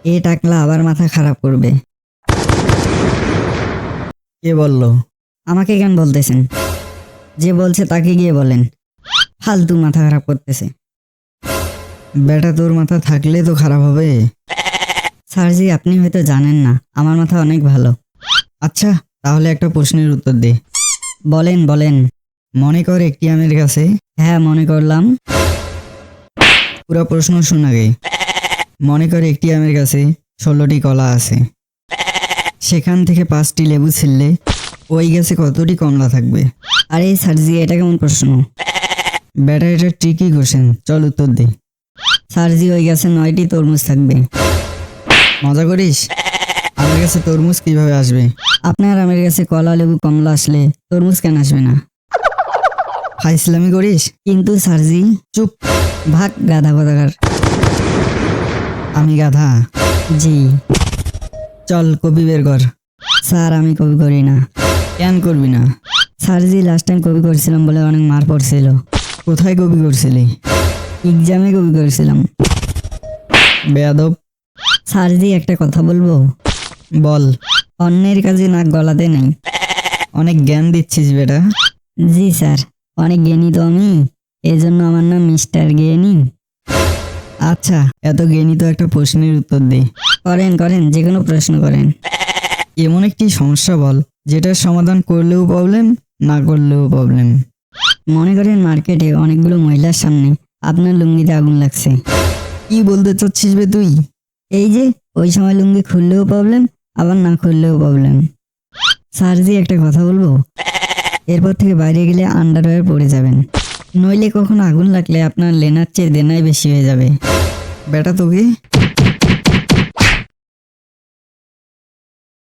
এ টাকলা আবার মাথা খারাপ করবে। কে বলল? আমাকে কেন বলতেছেন? যে বলছে তাকে গিয়ে বলেন। ফালতু মাথা খারাপ করতেছে। বেটা তোর মাথা থাকলে তো খারাপ হবে। স্যারজি, আপনি হয়তো জানেন না, আমার মাথা অনেক ভালো। আচ্ছা, তাহলে একটা প্রশ্নের উত্তর দে। বলেন বলেন। মনে কর একটি আমের গাছে, হ্যাঁ, মনে করলাম। পুরো প্রশ্ন শোন আগে। মনে কর একটি আমের গাছে 16টি কলা আছে। সেখান থেকে 5টি লেবু ছিললে ওই গাছে কতটি কমলা থাকবে? আরে স্যারজি, এটা কেমন প্রশ্ন? বেটা এটা ট্রিকি কোশ্চেন, চল উত্তর দে। স্যারজি, ওই গাছে 9টি তরমুজ থাকবে। মজা করিস? আমার কাছে তরমুজ কিভাবে আসবে? আপনার আমের গাছে কলা, লেবু, কমলা আসলে তরমুজ কেন আসবে না? ফাইজলামি করিস? কিন্তু স্যারজি। চুপ। ভাগ গাধা কোথাকার। আমি গাধা? জি চল কপি বের কর। স্যার, আমি কপি করি না। কেন করবি না? স্যারজি, লাস্ট টাইম কপি করছিলাম বলে অনেক মার পড়ছিল। কোথায় কপি করছিলি? এক্সামে কপি করেছিলাম। বেয়াদব। স্যারজি, একটা কথা বলবো? বল। অন্যের কাজে নাক গলাতে নেই। অনেক জ্ঞান দিচ্ছিস বেটা। জি স্যার, অনেক জ্ঞানী তো আমি, এজন্য আমার নাম মিস্টার জ্ঞানী। আচ্ছা, এত জ্ঞানী তো একটা প্রশ্নের উত্তর দে। করেন করেন, যে কোনো প্রশ্ন করেন। এমন একটি সমস্যা বল যেটার সমাধান করলেও প্রবলেম, না করলেও প্রবলেম। মনে করেন মার্কেটে অনেকগুলো মহিলার সামনে আপনার লুঙ্গিতে আগুন লাগছে। কি বলতে চাচ্ছিস বে তুই? এই যে ওই সময় লুঙ্গি খুললেও প্রবলেম, আবার না খুললেও প্রবলেম। স্যারজি, একটা কথা বলবো? এরপর থেকে বাইরে গেলে আন্ডারওয়্যার পরে যাবেন, নইলে কখনো আগুন লাগলে আপনার লেনার চেয়ে দেনাই বেশি হয়ে যাবে। বেটা তোকে